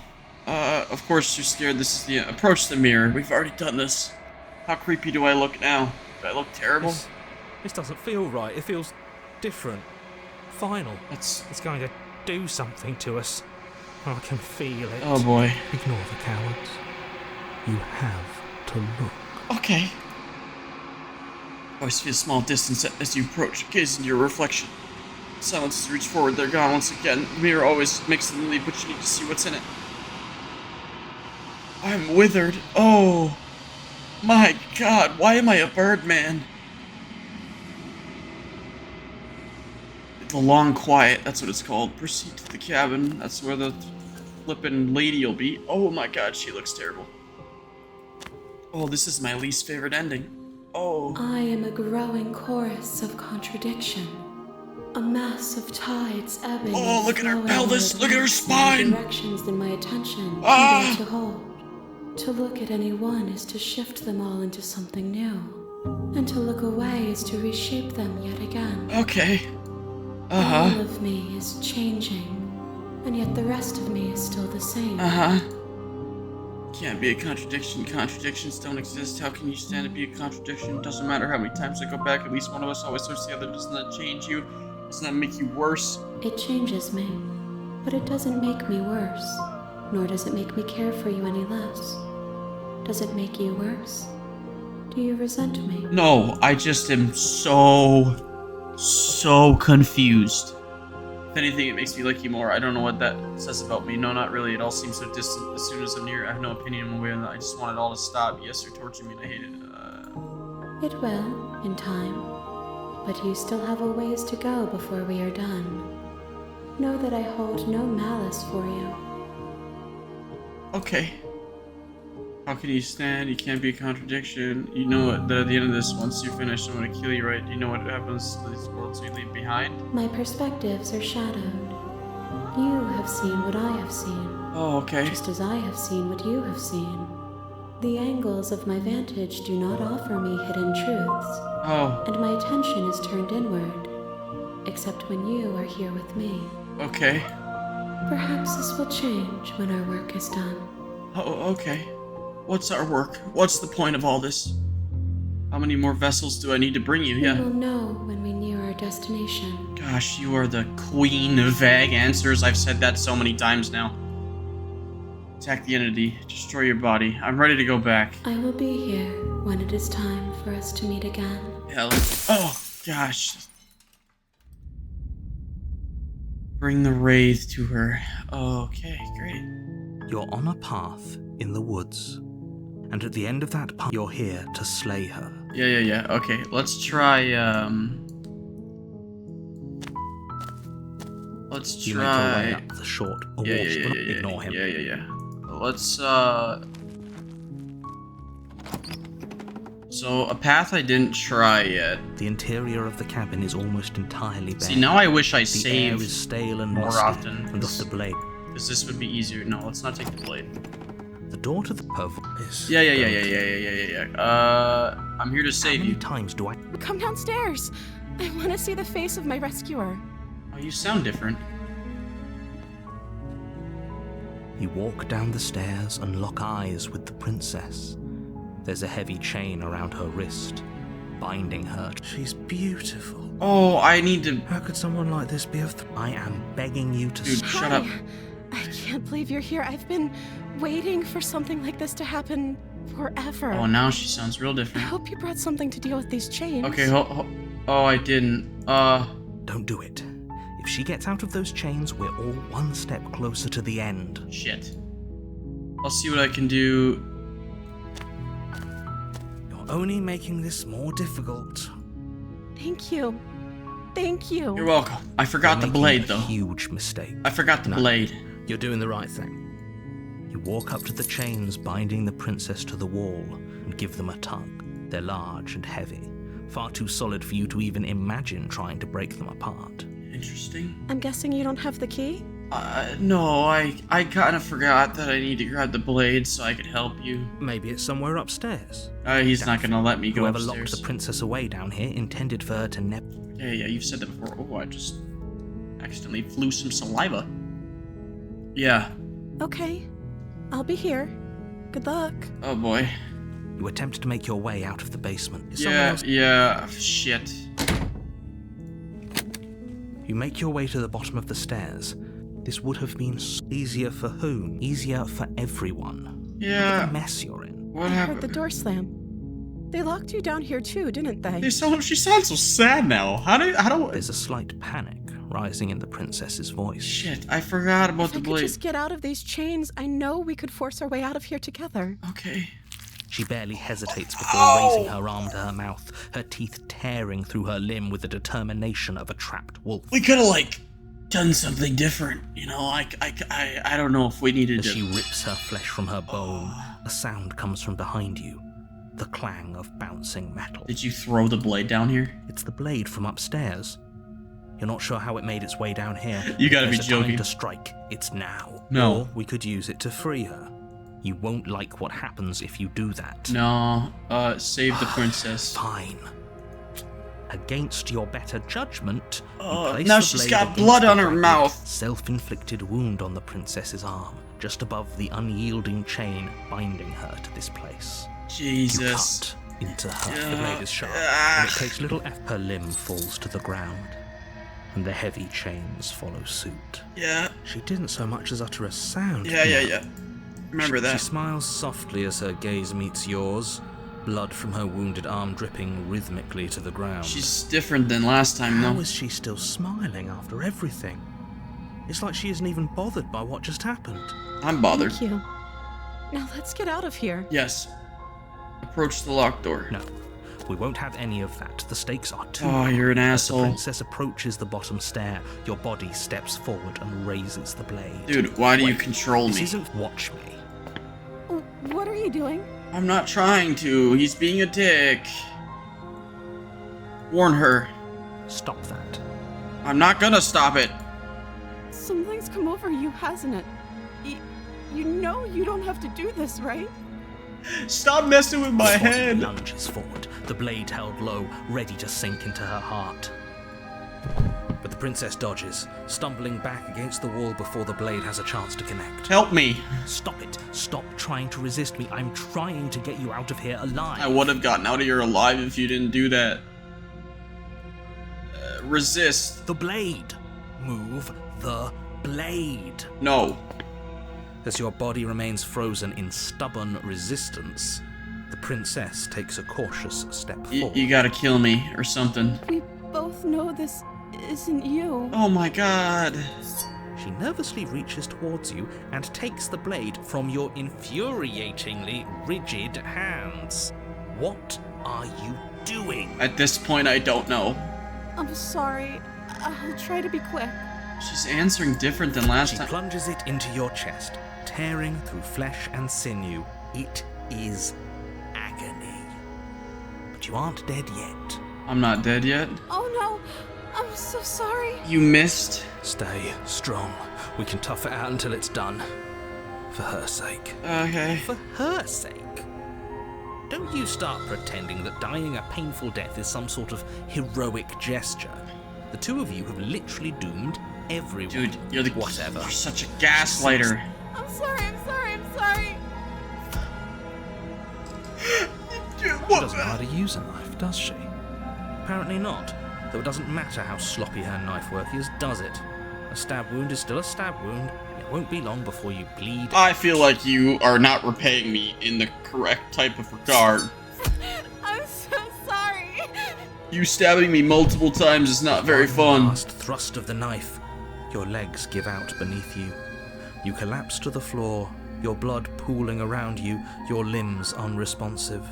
Of course you're scared. This is the approach the mirror. We've already done this. How creepy do I look now? Do I look terrible?
This doesn't feel right. It feels different. Final.
That's...
It's going to do something to us. I can feel it.
Oh boy.
Ignore the cowards. You have to look.
Okay. Always feel a small distance as you approach, gaze into your reflection. Silence as you reach forward, they're gone once again. The mirror always makes them leave, but you need to see what's in it. I'm withered. Oh. My god, why am I a bird man? The long quiet, that's what it's called. Proceed to the cabin. That's where the flippin' lady will be. Oh my god, she looks terrible. Oh, this is my least favorite ending. Oh.
I am a growing chorus of contradiction. A mass of tides ebbing.
Oh, look at her
flowing
pelvis!
with
Look at her
advance in
spine!
Directions than my attention
Ah!
can go to hold. To look at any one is to shift them all into something new, and to look away is to reshape them yet again.
Okay.
All of me is changing, and yet the rest of me is still the same.
Can't be a contradiction. Contradictions don't exist. How can you stand to be a contradiction? Doesn't matter how many times I go back, at least one of us always hurts the other. Doesn't that change you? Doesn't that make you worse?
It changes me, but it doesn't make me worse, nor does it make me care for you any less. Does it make you worse? Do you resent me?
No, I just am so confused. If anything, it makes me like you more. I don't know what that says about me. No, not really. It all seems so distant. As soon as I'm near, I have no opinion one way or another. I just want it all to stop. Yes, you're torturing me and I hate it.
It will, in time. But you still have a ways to go before we are done. Know that I hold no malice for you.
Okay. How can you stand? You can't be a contradiction. You know that at the end of this, once you're finished, I'm gonna kill you, right? You know what happens to these worlds you leave behind?
My perspectives are shadowed. You have seen what I have seen,
Oh, okay.
just as I have seen what you have seen. The angles of my vantage do not offer me hidden truths,
Oh,
and my attention is turned inward, except when you are here with me.
okay.
Perhaps this will change when our work is done.
Oh, okay. What's our work? What's the point of all this? How many more vessels do I need to bring you?
We
Yeah.
will know when we near our destination.
Gosh, you are the queen of vague answers. I've said that so many times now. Attack the entity. Destroy your body. I'm ready to go back.
I will be here when it is time for us to meet again.
Yeah, oh, gosh. Bring the wraith to her. Okay, great.
You're on a path in the woods, and at the end of that path, you're here to slay her.
Yeah. Okay, let's try, let's
You make your way
try...
up the short walls,
Yeah.
but ignore him.
Yeah. Let's, So, a path I didn't try yet.
The interior of the cabin is almost entirely bare.
See, now I wish I
the air is
saved
stale and
more
musty,
often.
and thus the blade.
Because this would be easier. No, let's not take the blade.
The door to the purple is...
Yeah. I'm here to
How
save
many
you.
times do I...
Come downstairs. I want to see the face of my rescuer.
Oh, you sound different.
You walk down the stairs and lock eyes with the princess. There's a heavy chain around her wrist, binding her. She's beautiful.
Oh, I need to...
How could someone like this be of... I am begging you to...
Dude, shut up.
I can't believe you're here. I've been waiting for something like this to happen forever.
Oh, now she sounds real
I
different.
hope you brought something to deal with these chains.
Okay, oh, I didn't.
Don't do it. If she gets out of those chains, we're all one step closer to the end.
Shit. I'll see what I can do.
You're only making this more difficult.
Thank you. Thank you.
You're welcome. I forgot the
You're making
blade,
a
though.
Huge mistake.
I forgot the
No.
blade.
You're doing the right thing. You walk up to the chains binding the princess to the wall and give them a tug. They're large and heavy, far too solid for you to even imagine trying to break them apart.
Interesting.
I'm guessing you don't have the key?
No, I kind of forgot that I need to grab the blade so I could help you.
Maybe it's somewhere upstairs.
He's not gonna let me go
Whoever
upstairs.
locked the princess away down here intended for her to never...
Yeah, you've said that before. Oh, I just accidentally flew some saliva. Yeah.
Okay. I'll be here. Good luck.
Oh boy.
You attempt to make your way out of the basement. Is someone
Yeah,
else?
yeah, shit.
You make your way to the bottom of the stairs. This would have been easier for whom? Easier for everyone. Look at
Yeah.
the mess you're in.
What
I heard
happened?
the door slam. They locked you down here too, didn't they?
She sounds so sad now. How do
There's a slight panic rising in the princess's voice.
Shit, I forgot about
If
the
I could
blade.
just get out of these chains, I know we could force our way out of here together.
Okay.
She barely hesitates before raising her arm to her mouth, her teeth tearing through her limb with the determination of a trapped wolf.
We could have, like, done something different, you know? I don't know if we needed
As
to.
she rips her flesh from her bone, a sound comes from behind you. The clang of bouncing metal.
Did you throw the blade down here?
It's the blade from upstairs. You're not sure how it made its way down here.
You gotta
There's
be
a
joking.
time to strike. It's now.
No.
Or we could use it to free her. You won't like what happens if you do that.
No, save the princess.
Fine. Against your better judgment, you place
now
the
she's
blade
got
against
blood
the
on her
ragged,
mouth.
self-inflicted wound on the princess's arm, just above the unyielding chain binding her to this place.
Jesus.
You cut into her. The blade is sharp,
Ah.
and it takes little effort. Her limb falls to the ground, and the heavy chains follow suit.
Yeah,
She didn't so much as utter a sound.
yeah. Remember
She
that.
smiles softly as her gaze meets yours, blood from her wounded arm dripping rhythmically to the ground.
She's different than last time,
How
though.
is she still smiling after everything? It's like she isn't even bothered by what just happened.
I'm bothered.
Thank you. Now let's get out of here.
Yes. Approach the locked door.
No, we won't have any of that. The stakes are too
Oh,
high.
you're an
As the
asshole.
princess approaches the bottom stair, your body steps forward and raises the blade.
Dude, why do you
Wait,
control
This
me?
isn't watch me.
What are you doing?
I'm not trying to. He's being a dick. Warn her.
Stop that.
I'm not gonna stop it.
Something's come over you, hasn't it? You know you don't have to do this, right?
Stop messing with my
The body
head.
lunges forward, the blade held low, ready to sink into her heart. But the princess dodges, stumbling back against the wall before the blade has a chance to connect.
Help me.
Stop it. Stop trying to resist me. I'm trying to get you out of here alive.
I would have gotten out of here alive if you didn't do that. Resist.
The blade. Move the blade.
No.
As your body remains frozen in stubborn resistance, the princess takes a cautious step forward.
You gotta kill me or something.
We both know this isn't you.
Oh my god.
She nervously reaches towards you and takes the blade from your infuriatingly rigid hands. What are you doing?
At this point, I don't know.
I'm sorry. I'll try to be quick.
She's answering different than last
She
time.
plunges it into your chest, tearing through flesh and sinew. It is agony. But you aren't dead yet.
I'm not dead yet.
Oh no! I'm so sorry.
You missed.
Stay strong. We can tough it out until it's done. For her sake.
Okay.
For her sake? Don't you start pretending that dying a painful death is some sort of heroic gesture. The two of you have literally doomed everyone.
Dude, you're the
whatever.
You're such a gaslighter.
I'm sorry. I'm sorry.
She doesn't know how to use a knife, does she? Apparently not. Though it doesn't matter how sloppy her knife work is, does it? A stab wound is still a stab wound. It won't be long before you bleed.
I feel like you are not repaying me in the correct type of regard.
I'm so sorry.
You stabbing me multiple times is not very fun.
Last thrust of the knife. Your legs give out beneath you. You collapse to the floor, your blood pooling around you, your limbs unresponsive.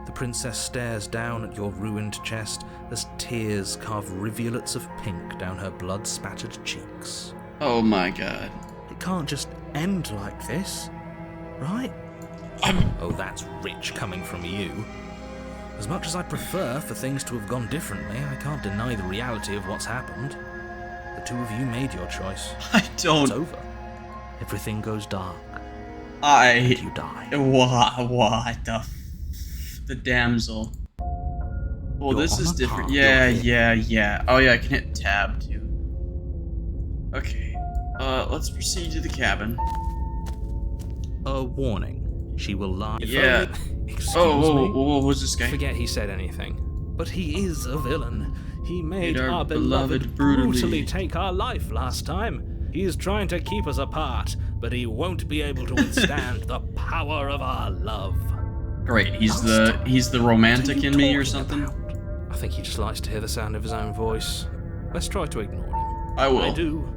The princess stares down at your ruined chest as tears carve rivulets of pink down her blood-spattered cheeks.
Oh my god.
It can't just end like this, right?
I'm...
Oh, that's rich coming from you. As much as I prefer for things to have gone differently, I can't deny the reality of what's happened. The two of you made your choice.
I
It's
don't...
over. Everything goes dark, and you die.
What the the damsel. Well,
You're
this
on
is
the
different.
path,
Yeah.
you're
Oh yeah, I can hit tab too. Okay. Let's proceed to the cabin.
A warning. She will lie. If
Yeah.
only- Excuse
Oh,
me.
whoa, who's this guy?
Forget he said anything. But he is a villain. He made
our
our beloved
brutally
brutally take our life last time. He is trying to keep us apart, but he won't be able to withstand the power of our love.
Great, he's the romantic
What are
in
you
me or
talking
something.
about? I think he just likes to hear the sound of his own voice. Let's try to ignore him.
I will.
I do,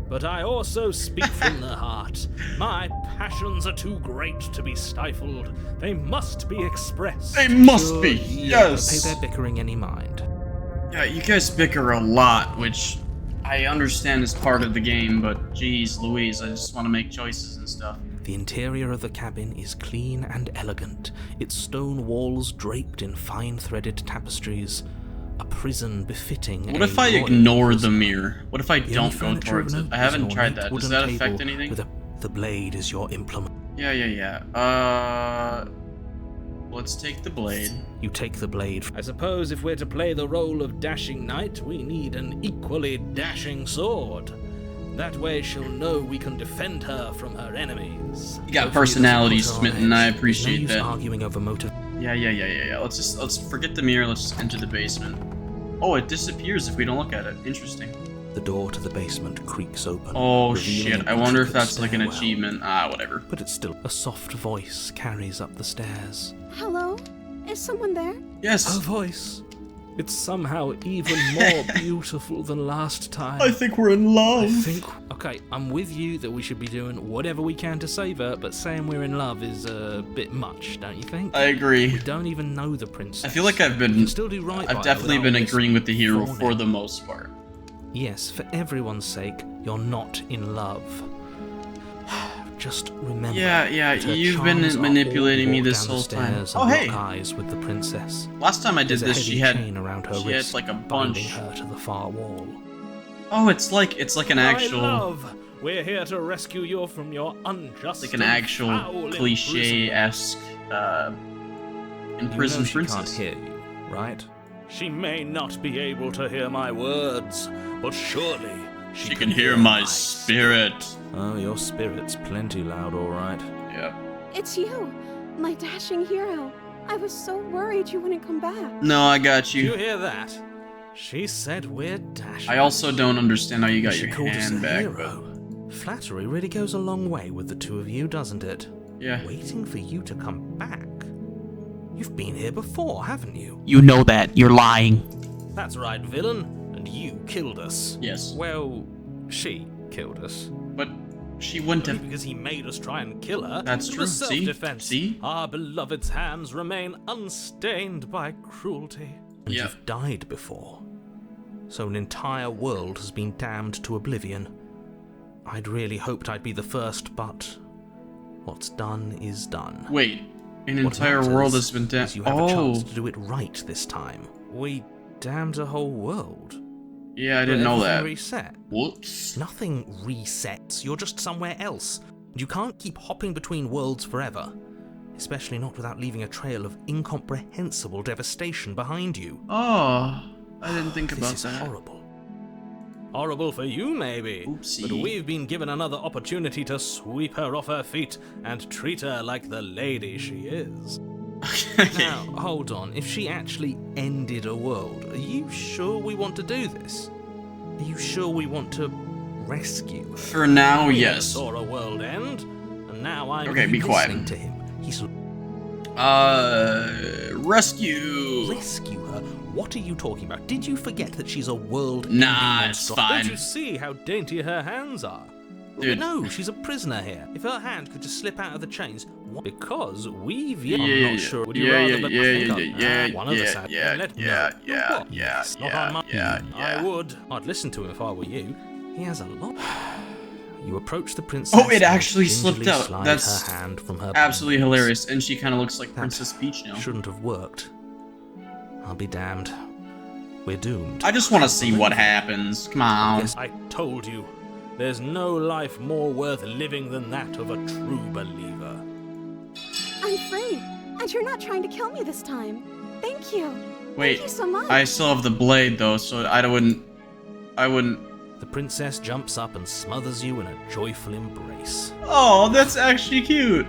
but I also speak from the heart. My passions are too great to be stifled. They must be expressed.
They must
Sure,
be,
yeah,
yes.
Pay their bickering any mind.
Yeah, you guys bicker a lot, which I understand is part of the game, but geez Louise, I just want to make choices and stuff.
The interior of the cabin is clean and elegant, its stone walls draped in fine threaded tapestries. A prison befitting
What
a
if I
royal
ignore the
prison.
mirror? What if I
The only
don't go
furniture
towards
of
it?
note
I
is
haven't
your
tried
neat
that. Does
wooden
that affect
table
anything?
with the blade is your implement.
Yeah. Let's take the blade.
You take the blade. I suppose if we're to play the role of dashing knight, we need an equally dashing sword. That way she'll know we can defend her from her enemies.
You got
Hopefully
personality,
it doesn't put her on
Smitten. I
edge.
appreciate
There's no use
that.
arguing over motive.
Yeah. Let's forget the mirror. Let's just enter the basement. Oh, it disappears if we don't look at it. Interesting.
The door to the basement creaks open.
Oh
revealing
shit!
an
I wonder if
intricate
that's like an
stairwell.
achievement. Whatever.
But it's still a soft voice carries up the stairs.
Hello? Is someone there?
Her
Yes.
voice. It's somehow even more beautiful than last time.
I think we're in love.
Okay, I'm with you that we should be doing whatever we can to save her, but saying we're in love is a bit much, don't you think?
I agree.
We don't even know the princess.
I feel like I've
We
been.
can still do right by
I've
her
definitely
without
been
this
agreeing with the hero
thorny.
for the most part.
Yes, for everyone's sake, you're not in love. Just remember.
Yeah,
that her
you've been
charms are
manipulating
all
me
walk
this
down
whole
the
time.
stairs
Oh,
and
hey.
lock eyes with the princess.
Last time I did
There's a
this,
heavy
she had
chain around her
she had
wrist,
like a
binding
bunch.
her to the far wall.
Oh, it's like an actual,
My love, we're here to rescue you from your unjust,
like an
and
actual
foul
cliche-esque imprisoned
she
princess.
can't hear you, right? She may not be able to hear my words, but surely
She can hear my spirit.
Oh, your spirit's plenty loud, all right.
Yeah.
It's you, my dashing hero. I was so worried you wouldn't come back.
No, I got
Do you
you.
hear that? She said we're dashing.
I also don't understand how you got
She
your
called us
hand
a
back,
hero. Flattery really goes a long way with the two of you, doesn't it?
but yeah.
Waiting for you to come back. You've been here before, haven't you?
You know that. You're lying.
That's right, villain. And you killed us.
Yes.
Well, she killed us.
But she wouldn't
Only
have.
because he made us try and kill her.
That's
It
true.
was
See?
self-defense.
See?
Our beloved's hands remain unstained by cruelty. And
Yeah.
you've died before. So an entire world has been damned to oblivion. I'd really hoped I'd be the first, but what's done is done.
Wait. An
What
entire
matters
world has been
is you have a
Oh.
chance to do it right this time. We damned a whole world.
Yeah, I didn't know
Everything
that.
Reset.
Whoops.
Nothing resets. You're just somewhere else. And you can't keep hopping between worlds forever. Especially not without leaving a trail of incomprehensible devastation behind you.
Oh, I didn't think
This
about
is
that.
horrible. Horrible for you, maybe.
Oopsie.
But we've been given another opportunity to sweep her off her feet and treat her like the lady she is.
Okay.
Now, hold on. If she actually ended a world, are you sure we want to do this? Are you sure we want to rescue her?
For now,
We
yes.
saw a world end, and now I'm
Okay, be quiet.
listening to him. He's
Rescue.
rescue her. What are you talking about? Did you forget that she's a world?
Nah, it's fine.
Don't you see how dainty her hands are?
Dude.
No, she's a prisoner here. If her hand could just slip out of the chains, because we've.
Yeah,
I'm
yeah,
not sure. Would you
yeah,
rather?
yeah,
But
yeah,
I think
yeah,
one of
yeah,
us had.
yeah,
Then let me
yeah,
know.
yeah,
What?
yeah,
It's not
yeah,
on my.
yeah,
I
yeah.
would. I'd listen to him if I were you. He has a lot. You approach the princess.
Oh, it
and
actually
gingerly
slipped out.
slide
That's
her hand from her
Absolutely
bands.
hilarious, and she kind of looks like
That
Princess Peach now.
Shouldn't have worked. I'll be damned. We're doomed.
I just want to see what happens. Come on.
Yes, I told you. There's no life more worth living than that of a true believer.
I'm free, and you're not trying to kill me this time. Thank you.
Wait,
Thank you so much.
I still have the blade though, so I wouldn't.
The princess jumps up and smothers you in a joyful embrace.
Oh, that's actually cute.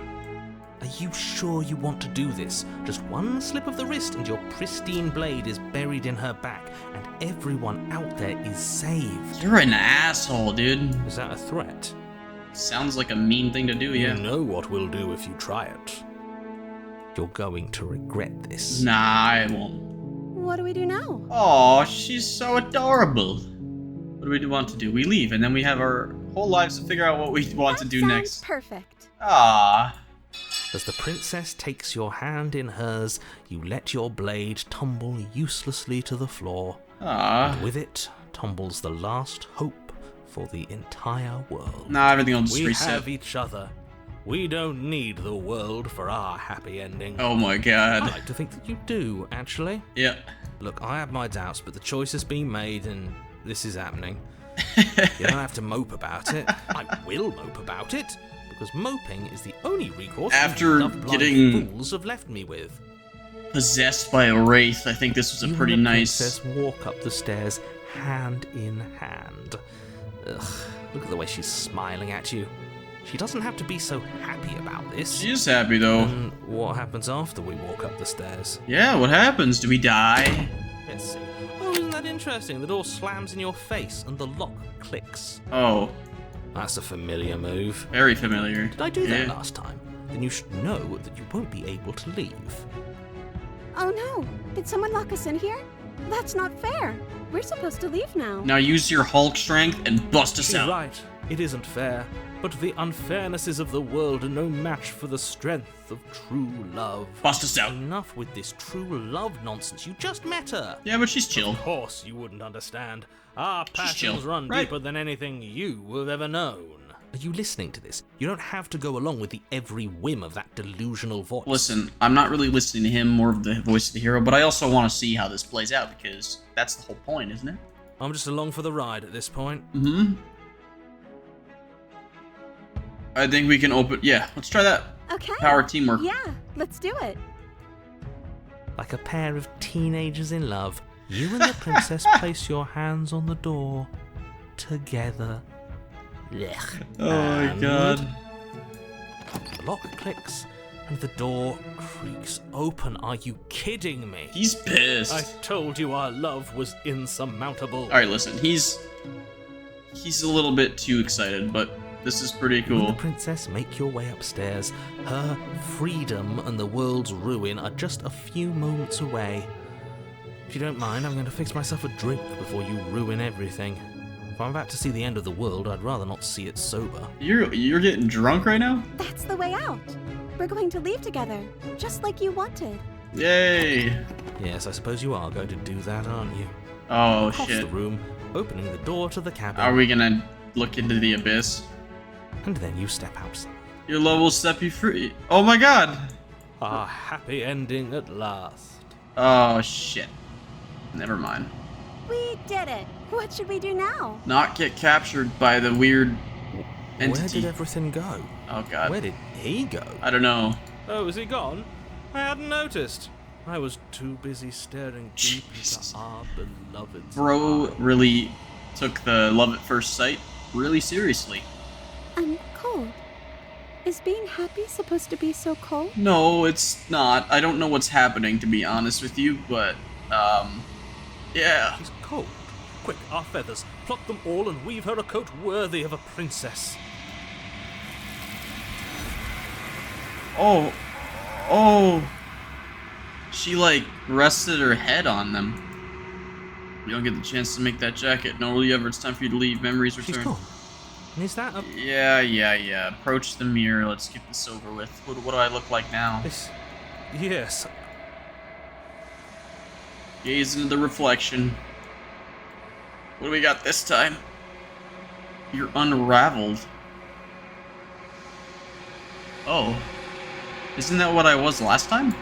Are you sure you want to do this? Just one slip of the wrist and your pristine blade is buried in her back, and everyone out there is saved.
You're an asshole, dude.
Is that a threat?
Sounds like a mean thing to do, yeah.
You know what we'll do if you try it. You're going to regret this.
Nah, I won't.
What do we do now?
Oh, she's so adorable. What do we want to do? We leave, and then we have our whole lives to figure out what we want to do
Sounds
next.
perfect.
Ah.
As the princess takes your hand in hers, you let your blade tumble uselessly to the floor.
Ah.
And with it tumbles the last hope for the entire world.
Nah, everything will just
We
reset.
have each other. We don't need the world for our happy ending.
Oh my
I
god.
like to think that you do, actually.
Yeah.
Look, I have my doubts, but the choice has been made and this is happening. You don't have to mope about it. I will mope about it, because moping is the only recourse
After
these love-blind
getting-
fools have left me with.
Possessed by a wraith, I think this was a
You
pretty
and the
nice...
princess walk up the stairs, hand in hand. Ugh, look at the way she's smiling at you. She doesn't have to be so happy about this.
She is happy, though.
And what happens after we walk up the stairs?
Yeah, what happens? Do we die?
Let's see. Oh, isn't that interesting? The door slams in your face and the lock clicks.
Oh,
That's a familiar move.
very familiar.
Did I do that
Yeah.
last time? Then you should know that you won't be able to leave.
Oh no! Did someone lock us in here? That's not fair. We're supposed to leave now.
Now use your Hulk strength and bust us
She's
out.
right. It isn't fair. But the unfairnesses of the world are no match for the strength of true love.
Bust us out.
Enough with this true love nonsense. You just met her.
Yeah, but she's chill.
Of course you wouldn't understand. Our passions
chill,
run
right?
deeper than anything you have ever known. Are you listening to this? You don't have to go along with the every whim of that delusional voice.
Listen, I'm not really listening to him, more of the voice of the hero, but I also want to see how this plays out, because that's the whole point, isn't it?
I'm just along for the ride at this point.
Mm-hmm. I think we can open... Yeah, let's try that.
Okay.
Power teamwork.
Yeah, let's do it.
Like a pair of teenagers in love, you and the princess place your hands on the door together. Blech.
Oh my
And
god.
The lock clicks and the door creaks open. Are you kidding me?
He's pissed.
I told you our love was insurmountable.
Alright, listen, he's a little bit too excited, but this is pretty
You and the
cool.
princess make your way upstairs. Her freedom and the world's ruin are just a few moments away. If you don't mind, I'm going to fix myself a drink before you ruin everything. If I'm about to see the end of the world, I'd rather not see it sober.
You're getting drunk right now?
That's the way out. We're going to leave together, just like you wanted.
Yay!
Yes, I suppose you are going to do that, aren't you?
Oh
Across
shit.
the room, opening the door to the cabin,
Are we gonna look into the abyss?
and then you step outside.
Your love will set you free. Oh my god!
Our happy ending at last.
Oh shit. Never mind.
We did it. What should we do now?
Not get captured by the weird
Where
entity.
did everything go?
Oh god.
Where did he go?
I don't know.
Oh, is he gone? I hadn't noticed. I was too busy staring deep
Jesus.
into our beloved's
Bro
eyes.
really took the love at first sight really seriously.
I'm cold. Is being happy supposed to be so cold?
No, it's not. I don't know what's happening, to be honest with you, but, yeah.
She's cold. Quick, our feathers. Pluck them all and weave her a coat worthy of a princess.
Oh. She, like, rested her head on them. You don't get the chance to make that jacket. No, will you ever? It's time for you to leave. Memories
She's
return.
gone. And is that a...
Yeah. Approach the mirror. Let's get this over with. What do I look like now?
This... Yes.
Gaze into the reflection. What do we got this time? You're unraveled. Oh. Isn't that what I was last time?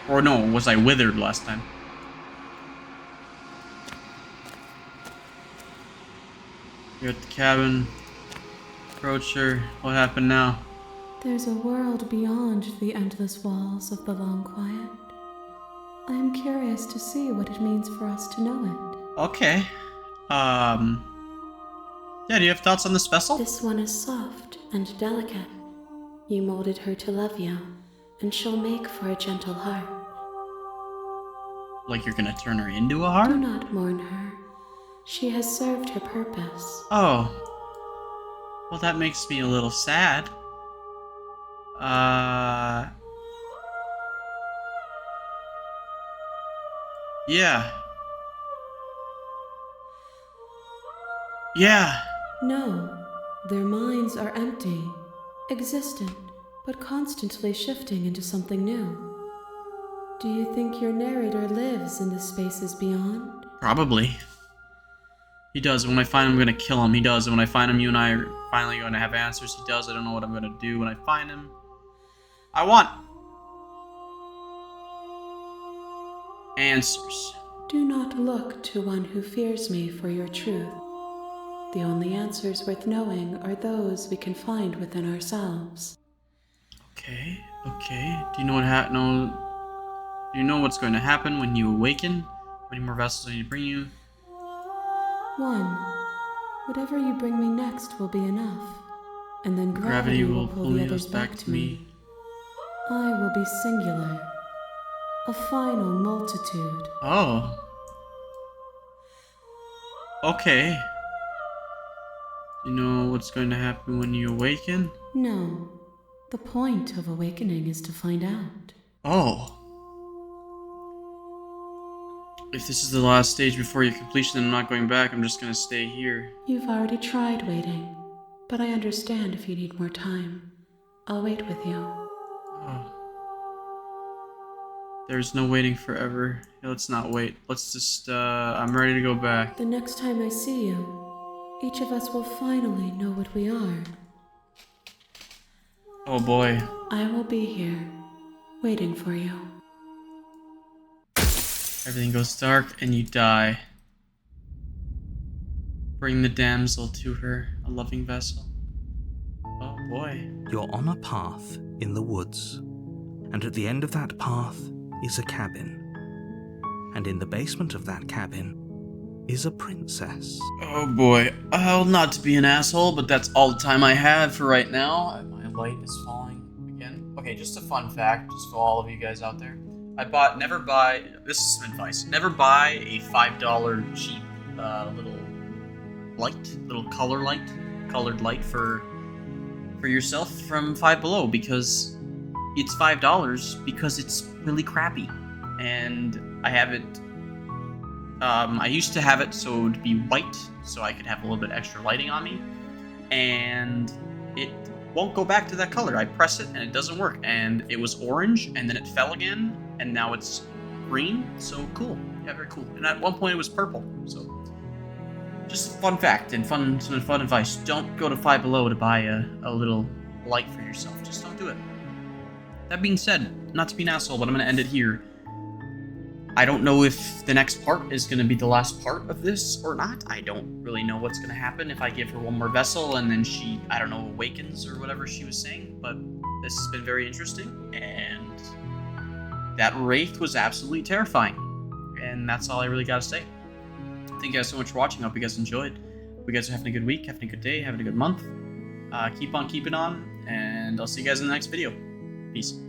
Or no, was I withered last time? You're at the cabin. Approach her. What happened now?
There's a world beyond the endless walls of the long quiet. I am curious to see what it means for us to know it.
Okay. Yeah, do you have thoughts on this vessel?
This one is soft and delicate. You molded her to love you, and she'll make for a gentle heart.
Like you're gonna turn her into a
Do
heart?
not mourn her. She has served her purpose.
Oh. Well, that makes me a little sad. Yeah. Yeah.
No, their minds are empty, existent, but constantly shifting into something new. Do you think your narrator lives in the spaces beyond?
Probably. He does. When I find him, I'm gonna kill him. He does. And when I find him, you and I are finally gonna have answers. He does. I don't know what I'm gonna do when I find him. I want answers.
Do not look to one who fears me for your truth. The only answers worth knowing are those we can find within ourselves.
Okay. Okay. Do you know what Do you know what's going to happen when you awaken? How many more vessels I need to bring you?
1. Whatever you bring me next will be enough, and then gravity will pull the others back to me. I will be singular, a final multitude.
Oh. Okay. Do you know what's going to happen when you awaken?
No, the point of awakening is to find out.
Oh. If this is the last stage before your completion, then I'm not going back. I'm just gonna stay here.
You've already tried waiting, but I understand if you need more time. I'll wait with you.
Oh. There's no waiting forever. Let's not wait. Let's just, I'm ready to go back.
The next time I see you, each of us will finally know what we are.
Oh boy.
I will be here, waiting for you.
Everything goes dark and you die. Bring the damsel to her, a loving vessel. Oh boy.
You're on a path in the woods, and at the end of that path is a cabin. And in the basement of that cabin is a princess.
Oh boy. Not to be an asshole, but that's all the time I have for right now. My light is falling again. Okay, just a fun fact, just for all of you guys out there. Never buy, this is some advice, never buy a $5 cheap little colored light for yourself from Five Below, because it's $5 because it's really crappy. And I have it, I used to have it so it would be white, so I could have a little bit extra lighting on me, and it won't go back to that color. I press it and it doesn't work, and it was orange and then it fell again, and now it's green. So cool. Yeah, very cool. And at one point it was purple. So just a fun fact and some fun advice. Don't go to Five Below to buy a little light for yourself. Just don't do it. That being said, not to be an asshole, but I'm gonna end it here. I don't know if the next part is going to be the last part of this or not. I don't really know what's going to happen if I give her one more vessel and then she, I don't know, awakens or whatever she was saying. But this has been very interesting, and that wraith was absolutely terrifying. And that's all I really got to say. Thank you guys so much for watching. I hope you guys enjoyed. Hope you guys are having a good week, having a good day, having a good month. Keep on keeping on, and I'll see you guys in the next video. Peace.